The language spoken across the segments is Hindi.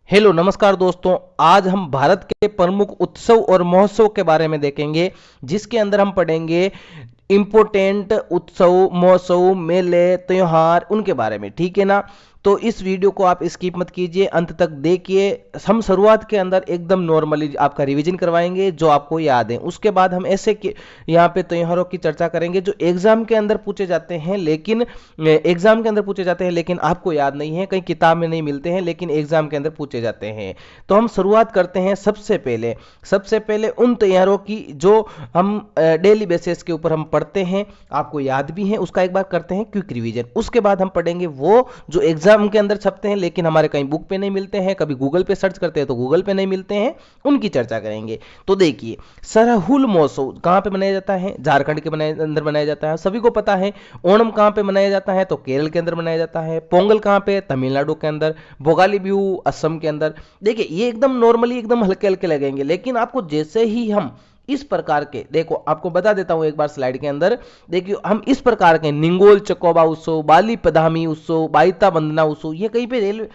हेलो नमस्कार दोस्तों। आज हम भारत के प्रमुख उत्सव और महोत्सव के बारे में देखेंगे, जिसके अंदर हम पढ़ेंगे इम्पोर्टेंट उत्सव, महोत्सव, मेले, त्योहार, उनके बारे में। ठीक है ना? तो इस वीडियो को आप स्किप मत कीजिए, अंत तक देखिए। हम शुरुआत के अंदर एकदम नॉर्मली आपका रिवीजन करवाएंगे जो आपको याद है। उसके बाद हम ऐसे के यहाँ पे त्योहारों की चर्चा करेंगे जो एग्जाम के अंदर पूछे जाते हैं, लेकिन आपको याद नहीं है, कहीं किताब में नहीं मिलते हैं, लेकिन एग्जाम के अंदर पूछे जाते हैं। तो हम शुरुआत करते हैं सबसे पहले उन त्योहारों की जो हम डेली बेसिस के ऊपर हम पढ़ते हैं, आपको याद भी है। उसका एक बार करते हैं क्विक रिवीजन। उसके बाद हम पढ़ेंगे वो जो एग्जाम के अंदर छपते हैं लेकिन हमारे कहीं बुक पे नहीं मिलते हैं, कभी गूगल पे सर्च करते हैं तो गूगल पे नहीं मिलते हैं, उनकी चर्चा करेंगे। तो देखिए, सरहुल महोत्सव कहां पे मनाया जाता है? झारखंड के अंदर मनाया जाता है, सभी को पता है। ओणम कहां पे मनाया जाता है? तो केरल के अंदर मनाया जाता है। पोंगल कहां पे? तमिलनाडु के अंदर। भोगाली बिहू असम के अंदर। देखिए, ये एकदम नॉर्मली एकदम हल्के हल्के लगेंगे, लेकिन आपको जैसे ही हम इस प्रकार के, देखो आपको बता देता हूं एक बार स्लाइड के अंदर, देखिए हम इस प्रकार के निंगोल चकोबा उत्सव, बाली पदामी उत्सव, बाइता बंदना उत्सव, ये कहीं पे रेलवे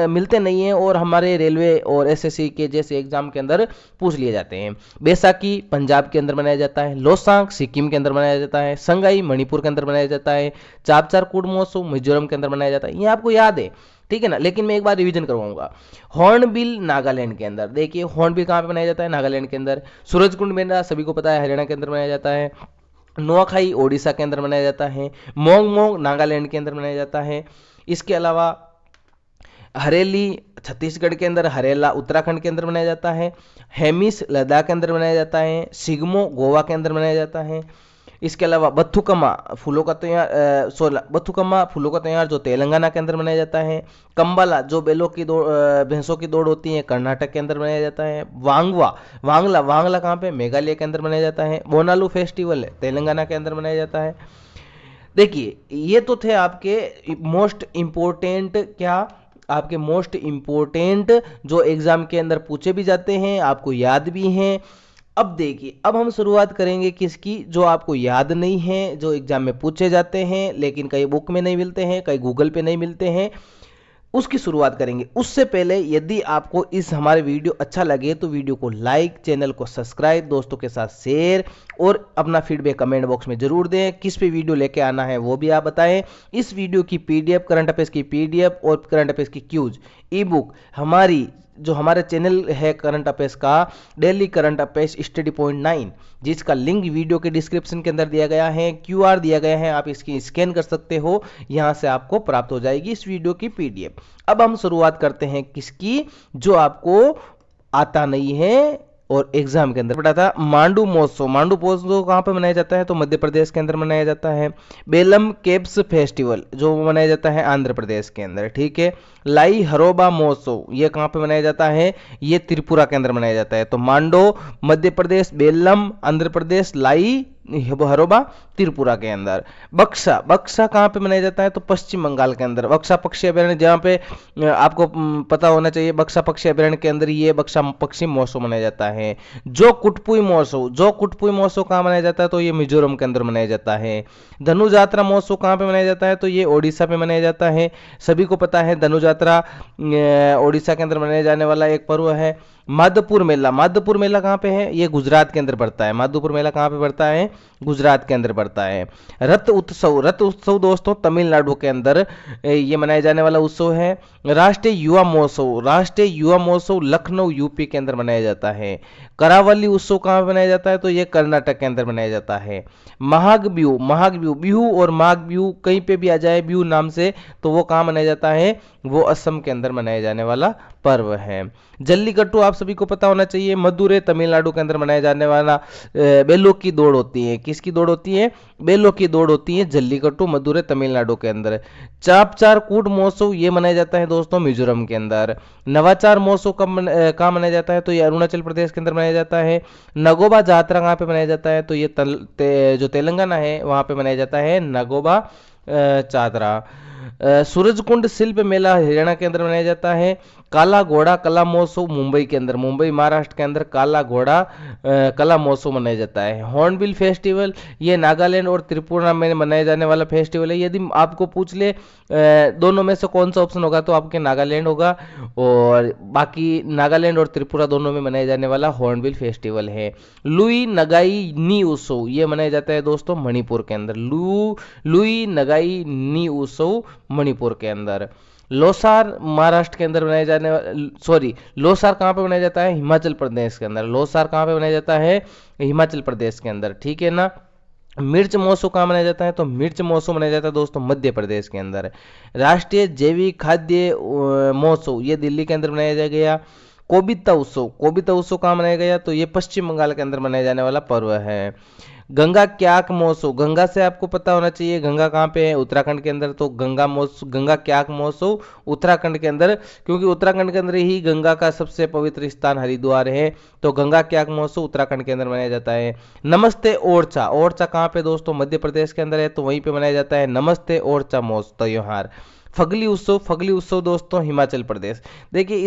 मिलते नहीं है और हमारे रेलवे और एसएससी के जैसे एग्जाम के अंदर पूछ लिए जाते हैं। बैसाखी पंजाब के अंदर मनाया जाता है। लोसांग सिक्किम के अंदर मनाया जाता है। संगाई मणिपुर के अंदर मनाया जाता है। चापचार कूड महोत्सव मिजोरम के अंदर मनाया जाता है। ये आपको याद है, ठीक है ना? लेकिन मैं एक बार रिवीजन करवाऊंगा। हॉर्नबिल नागालैंड के अंदर, देखिए हॉर्नबिल कहां पे मनाया जाता है? नागालैंड के अंदर। सूरजकुंड मेला सभी को पता है, हरियाणा के अंदर मनाया जाता है। नुआखाई ओडिशा के अंदर मनाया जाता है। मोंग मोंग नागालैंड के अंदर मनाया जाता है। इसके अलावा हरेली छत्तीसगढ़ के अंदर, हरेला उत्तराखंड के अंदर मनाया जाता है। हेमिस लद्दाख के अंदर मनाया जाता है। सिग्मो गोवा के अंदर मनाया जाता है। इसके अलावा बथुकम्मा फूलों का त्योहार जो तेलंगाना के अंदर मनाया जाता है। कंबाला जो बैलों की दौड़, भैंसों की दौड़ होती है, कर्नाटक के अंदर मनाया जाता है। वांगला कहाँ पे? मेघालय के अंदर मनाया जाता है। बोनालू फेस्टिवल तेलंगाना के अंदर मनाया जाता है। देखिए, ये तो थे आपके मोस्ट इंपोर्टेंट, क्या आपके मोस्ट इंपोर्टेंट जो एग्जाम के अंदर पूछे भी जाते हैं, आपको याद भी हैं। अब देखिए, अब हम शुरुआत करेंगे किसकी, जो आपको याद नहीं है, जो एग्जाम में पूछे जाते हैं लेकिन कहीं बुक में नहीं मिलते हैं, कहीं गूगल पे नहीं मिलते हैं, उसकी शुरुआत करेंगे। उससे पहले यदि आपको इस हमारे वीडियो अच्छा लगे तो वीडियो को लाइक, चैनल को सब्सक्राइब, दोस्तों के साथ शेयर और अपना फीडबैक कमेंट बॉक्स में जरूर दें। किस पे वीडियो लेके आना है वो भी आप बताएं। इस वीडियो की पीडीएफ, करंट अफेयर्स की पीडीएफ और करंट अफेयर्स की क्यूज ई बुक हमारी जो हमारा चैनल है करंट अफेयर्स का, daily current affairs study point 9, जिसका लिंक वीडियो के डिस्क्रिप्शन के अंदर दिया गया है, क्यूआर दिया गया है, आप इसकी स्कैन कर सकते हो, यहां से आपको प्राप्त हो जाएगी इस वीडियो की पीडीएफ। अब हम शुरुआत करते हैं किसकी, जो आपको आता नहीं है और एग्जाम के अंदर पढ़ा था। मांडू महोत्सव कहाँ पे मनाया जाता है? तो मध्य प्रदेश के अंदर मनाया जाता है। बेलम केब्स फेस्टिवल जो मनाया जाता है आंध्र प्रदेश के अंदर, ठीक है। लाई हरोबा महोत्सव ये कहाँ पे मनाया जाता है? ये त्रिपुरा के अंदर मनाया जाता है। तो मांडो मध्य प्रदेश, बेलम आंध्र प्रदेश, लाई हरोबा त्रिपुरा के अंदर। बक्सा कहाँ पे मनाया जाता है? तो पश्चिम बंगाल के अंदर। बक्सा पक्षी अभयारण्य, जहाँ पे आपको पता होना चाहिए, बक्सा पक्षी अभयारण्य के अंदर ये बक्सा पक्षी महोत्सव मनाया जाता है। जो कुटपुई महोत्सव कहाँ मनाया जाता है? तो ये मिजोरम के अंदर मनाया जाता है। धनु यात्रा महोत्सव कहाँ पे मनाया जाता है? तो ये ओडिशा पे मनाया जाता है। सभी को पता है धनु यात्रा ओडिशा के अंदर मनाया जाने वाला एक पर्व है। माधवपुर मेला कहाँ पे है? ये गुजरात के अंदर पड़ता है। माधवपुर मेला कहाँ पे पड़ता है? गुजरात के अंदर पड़ता है। रथ उत्सव दोस्तों तमिलनाडु के अंदर ये मनाया जाने वाला उत्सव है। राष्ट्रीय युवा महोत्सव लखनऊ यूपी के अंदर मनाया जाता है। करावली उत्सव कहाँ पे मनाया जाता है? तो ये कर्नाटक के अंदर मनाया जाता है। बिहू और माघ बिहू कहीं पे भी आ जाए बिहू नाम से, तो वो कहाँ मनाया जाता है? वो असम के अंदर मनाया जाने वाला पर्व है। जल्लीकट्टू आप सभी को पता होना चाहिए, मदुरै तमिलनाडु के अंदर मनाया जाने वाला बैलों की दौड़ होती है। किसकी दौड़ होती है? बैलों की दौड़ होती है। जल्लीकट्टू मदुरै तमिलनाडु के अंदर। चापचार कूट महोत्सव ये मनाया जाता है दोस्तों मिजोरम के अंदर। नवाचार महोत्सव कहाँ मनाया जाता है? तो ये अरुणाचल प्रदेश के अंदर मनाया जाता है। नगोबा जात्रा कहाँ पे मनाया जाता है? तो ये जो तेलंगाना है वहां पे मनाया जाता है नगोबा चादरा। सूरजकुंड शिल्प मेला हरियाणा के अंदर मनाया जाता है। काला घोड़ा कला महोत्सव मुंबई के अंदर, मुंबई महाराष्ट्र के अंदर काला घोड़ा कला महोत्सव मनाया जाता है। हॉर्नबिल फेस्टिवल ये नागालैंड और त्रिपुरा में मनाया जाने वाला फेस्टिवल है। यदि आपको पूछ ले दोनों में से कौन सा ऑप्शन होगा, तो आपके नागालैंड होगा, और बाकी नागालैंड और त्रिपुरा दोनों में मनाया जाने वाला हॉर्नबिल फेस्टिवल है। लुई नगाई नी उत्सव ये मनाया जाता है दोस्तों मणिपुर के अंदर। लुई नगाई नी उत्सव मणिपुर के अंदर। लोसार महाराष्ट्र के अंदर बनाया जाने सॉरी लोसार कहाँ पे बनाया जाता है, हिमाचल प्रदेश के अंदर। लोसार कहाँ पे बनाया जाता है, हिमाचल प्रदेश के अंदर, ठीक है ना। मिर्च महोत्सव कहाँ मनाया जाता है, तो मिर्च महोत्सव मनाया जाता है दोस्तों मध्य प्रदेश के अंदर। राष्ट्रीय जैविक खाद्य महोत्सव ये दिल्ली के अंदर मनाया गया। कोबिता उत्सव कहाँ मनाया गया, तो ये पश्चिम बंगाल के अंदर मनाया जाने वाला पर्व है। गंगा क्याक महोत्सव, गंगा से आपको पता होना चाहिए गंगा कहाँ पे है, उत्तराखंड के अंदर। तो गंगा क्याक महोत्सव उत्तराखंड के अंदर, क्योंकि उत्तराखंड के अंदर ही गंगा का सबसे पवित्र स्थान हरिद्वार है। तो गंगा क्याक महोत्सव उत्तराखंड के अंदर मनाया जाता है। नमस्ते ओरछा, ओरछा कहाँ पे दोस्तों, मध्य प्रदेश के अंदर है, तो वहीं पे मनाया जाता है नमस्ते ओरछा महोत्सव त्योहार। फगली उत्सव दोस्तों हिमाचल प्रदेश। देखिए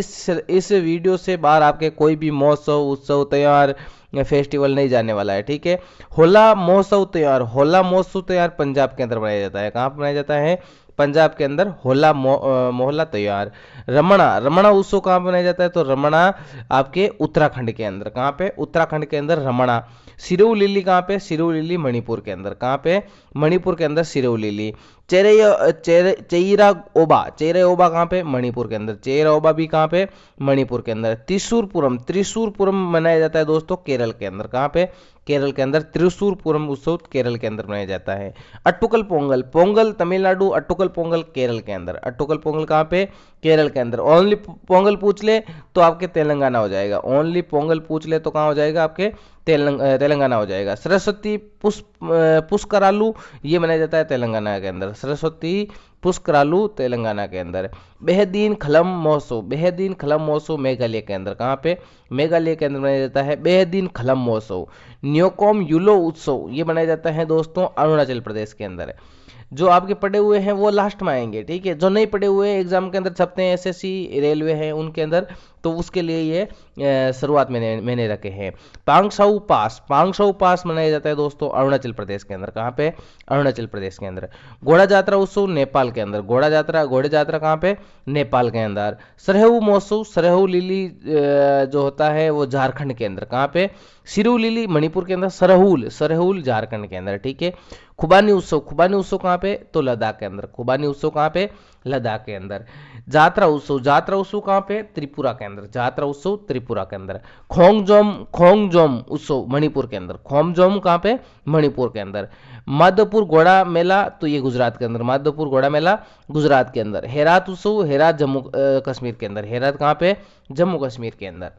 इस वीडियो से बाहर आपके कोई भी महोत्सव उत्सव त्योहार फेस्टिवल नहीं जाने वाला है, ठीक है। होला महोत्सव त्योहार पंजाब के अंदर मनाया जाता है। कहाँ पर मनाया जाता है, पंजाब के अंदर होला मोहल्ला त्योहार। रमणा उत्सव कहाँ पर मनाया जाता है, तो रमणा आपके उत्तराखंड के अंदर। कहाँ पे, उत्तराखंड के अंदर रमणा। सिरोऊ लिली कहाँ पे, सिरोऊ लिली मणिपुर के अंदर। कहाँ पे, मणिपुर के अंदर सिरोऊ लिली। चेरा ओबा कहाँ पे, मणिपुर के अंदर। चेरा ओबा भी कहाँ पे, मणिपुर के अंदर। त्रिशूरपुरम मनाया जाता है दोस्तों केरल के अंदर। कहाँ पे, केरल के अंदर। त्रिशूरपुरम उत्सव केरल के अंदर मनाया जाता है। अट्टुकल पोंगल तमिलनाडु, अट्टुकल पोंगल केरल के अंदर। अट्टुकल पोंगल कहाँ पे, केरल के अंदर। ओनली पोंगल पूछ ले तो आपके तेलंगाना हो जाएगा। ओनली पोंगल पूछ ले तो कहाँ हो जाएगा, आपके तेलंगाना हो जाएगा। सरस्वती पुष्करालू ये मनाया जाता है तेलंगाना के अंदर। सरस्वती पुष्करालू तेलंगाना के अंदर। बेहदीन खलम महोत्सव मेघालय के अंदर। कहाँ पे, मेघालय के अंदर मनाया जाता है बेहदीन खलम महोत्सव। न्योकोम यूलो उत्सव ये मनाया जाता है दोस्तों अरुणाचल प्रदेश के अंदर। जो आपके पढ़े हुए हैं वो लास्ट में आएंगे, ठीक है। जो नहीं पढ़े हुए एग्जाम के अंदर छपते हैं, एसएससी रेलवे है उनके अंदर, तो उसके लिए ये शुरुआत मैंने रखे हैं। पांगसाऊ पास मनाया जाता है दोस्तों अरुणाचल प्रदेश के अंदर। कहाँ पे, अरुणाचल प्रदेश के अंदर। घोड़ा जात्रा उत्सव नेपाल के अंदर। घोड़े जात्रा कहाँ पे, नेपाल के अंदर। सरहू महोत्सव, सरहू लिली जो होता है वो झारखंड के अंदर। कहाँ पे, सिरू लिली मणिपुर के अंदर। सरहूल झारखंड के अंदर, ठीक है। खुबानी उत्सव कहाँ पे, तो लद्दाख के अंदर। खुबानी उत्सव कहाँ पे, लद्दाख के अंदर। जात्रा उत्सव कहाँ पे, त्रिपुरा के अंदर। जात्रा उत्सव त्रिपुरा के अंदर। खोंगजोम उत्सव मणिपुर के अंदर। खोंगजोम कहाँ पे, मणिपुर के अंदर। माधवपुर घोड़ा मेला तो ये गुजरात के अंदर। माधवपुर घोड़ा मेला गुजरात के अंदर। हेरात उत्सव, हेरात जम्मू कश्मीर के अंदर। हेरात कहाँ पे, जम्मू कश्मीर के अंदर।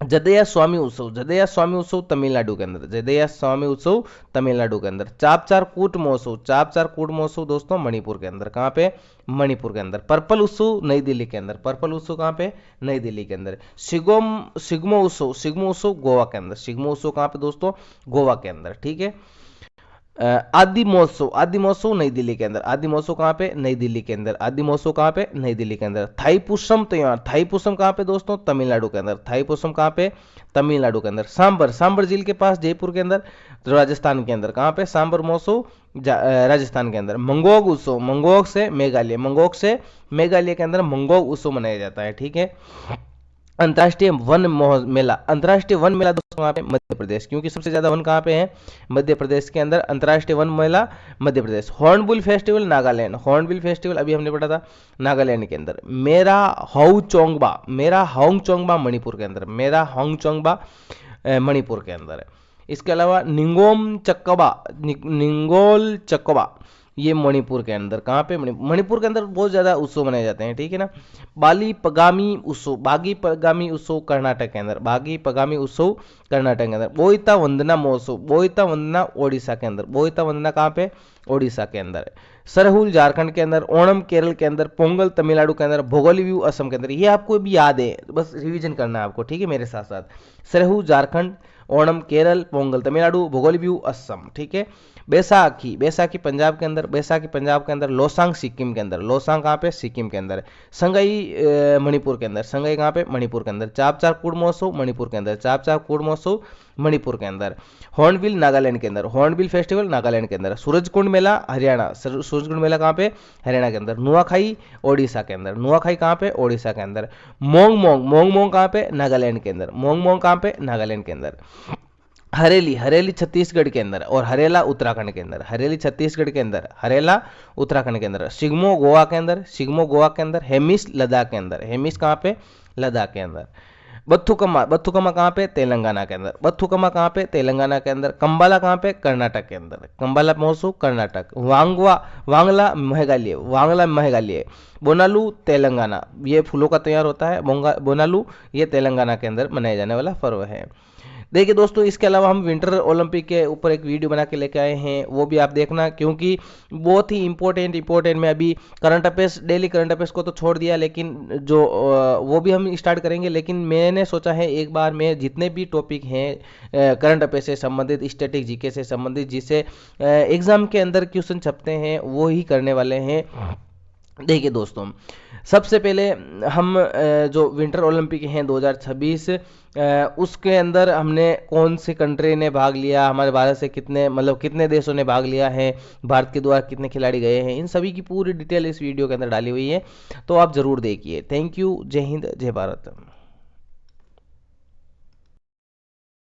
जदैया स्वामी उत्सव तमिलनाडु के अंदर। जदैया स्वामी उत्सव तमिलनाडु के अंदर। चापचार कूट महोत्सव दोस्तों मणिपुर के अंदर। कहाँ पे, मणिपुर के अंदर। पर्पल उत्सव नई दिल्ली के अंदर। पर्पल उत्सव कहाँ पे, नई दिल्ली के अंदर। सिग्मो उत्सव गोवा के अंदर। सिग्मो उत्सव कहाँ पे दोस्तों, गोवा के अंदर, ठीक है। आदि महोत्सव नई दिल्ली के अंदर। आदि महोत्सव कहाँ पे, नई दिल्ली के अंदर। आदि महोत्सव कहाँ पे, नई दिल्ली के अंदर। थाईपुसम कहाँ पे दोस्तों, तमिलनाडु के अंदर। थाईपुसम कहाँ पे, तमिलनाडु के अंदर। सांबर झील के पास जयपुर के अंदर, राजस्थान के अंदर। कहाँ पे, सांबर महोत्सव राजस्थान के अंदर। मंगोक से मेघालय के अंदर मंगोक उत्सव मनाया जाता है, ठीक है। अंतर्राष्ट्रीय वन मेला दोस्तों कहाँ पे, मध्य प्रदेश, क्योंकि सबसे ज्यादा वन कहाँ पे है, मध्य प्रदेश के अंदर। अंतर्राष्ट्रीय वन मेला Madhya Pradesh. Hornbill festival Nagaland. Hornbill festival अभी हमने पढ़ा था नागालैंड के अंदर। मेरा हाउंग चोंगबा मणिपुर के अंदर। मेरा हाउंग चोंगबा मणिपुर के अंदर। इसके अलावा निंगोल चकबा ये मणिपुर के अंदर। कहाँ पे, मणिपुर के अंदर बहुत ज्यादा उत्सव मनाए जाते हैं, ठीक है ना। बागी पगामी उत्सव कर्नाटक के अंदर। बागी पगामी उत्सव कर्नाटक के अंदर। बोईता वंदना ओडिशा के अंदर। बोईता वंदना कहाँ पे, ओडिशा के अंदर। सरहुल झारखंड के अंदर। ओणम केरल के अंदर। पोंगल तमिलनाडु के अंदर। भोगाली बिहू असम के अंदर। ये आपको भी याद है, बस रिवीजन करना है आपको, ठीक है, मेरे साथ साथ। सरहू झारखंड, ओणम केरल, पोंगल तमिलनाडु, भोगाली बिहू असम, ठीक है। बैसाखी, बैसाखी पंजाब के अंदर, बैसाखी पंजाब के अंदर। लोसांग सिक्किम के अंदर, लोसांग कहाँ पे, सिक्किम के अंदर। संगई मणिपुर के अंदर, संगई कहाँ पे, मणिपुर के अंदर। चापचार कूड़ महोत्सव मणिपुर के अंदर, चापचार कूड़ महोत्सव मणिपुर के अंदर। हॉर्नबिल नागालैंड के अंदर, हॉर्नबिल फेस्टिवल नागालैंड के अंदर। सूरजकुंड मेला हरियाणा, सूरजकुंड मेला कहाँ पे, हरियाणा के अंदर। नुआखाई ओडिशा के अंदर, नुआखाई कहाँ पे, ओडिशा के अंदर। मोंग मोंग, मोंग मोंग कहाँ पे, नागालैंड के अंदर, मोंग मोंग कहाँ पे, नागालैंड के अंदर। हरेली, हरेली छत्तीसगढ़ के अंदर और हरेला उत्तराखंड के अंदर, हरेली छत्तीसगढ़ के अंदर, हरेला उत्तराखंड के अंदर। सिग्मो गोवा के अंदर, सिग्मो गोवा के अंदर। हेमिस लद्दाख के अंदर, हेमिस कहाँ पे, लद्दाख के अंदर। बथुकम्मा, बथुकम्मा कहाँ पे, तेलंगाना के अंदर, बथुकम्मा कहाँ पे, तेलंगाना के अंदर। कंबाला कहाँ पे, कर्नाटक के अंदर, कंबाला महोत्सव कर्नाटक। वांगवा, वांगला मेघालय, वांगला मेघालय। बोनालू तेलंगाना, ये फूलों का तैयार होता है। बोनालू ये तेलंगाना के अंदर मनाया जाने वाला पर्व है। देखिए दोस्तों, इसके अलावा हम विंटर ओलंपिक के ऊपर एक वीडियो बना के लेके आए हैं, वो भी आप देखना, क्योंकि बहुत ही इंपॉर्टेंट में अभी current affairs, daily current affairs को तो छोड़ दिया, लेकिन जो वो भी हम स्टार्ट करेंगे। लेकिन मैंने सोचा है एक बार में जितने भी टॉपिक हैं करंट अफेयर से संबंधित, स्टैटिक जीके से संबंधित, जिसे एग्जाम के अंदर क्वेश्चन छपते हैं, वो ही करने वाले हैं। देखिए दोस्तों, सबसे पहले हम जो विंटर ओलंपिक हैं 2026, उसके अंदर हमने कौन सी कंट्री ने भाग लिया, हमारे भारत से कितने, मतलब कितने देशों ने भाग लिया है, भारत के द्वारा कितने खिलाड़ी गए हैं, इन सभी की पूरी डिटेल इस वीडियो के अंदर डाली हुई है, तो आप जरूर देखिए। थैंक यू, जय हिंद, जय भारत।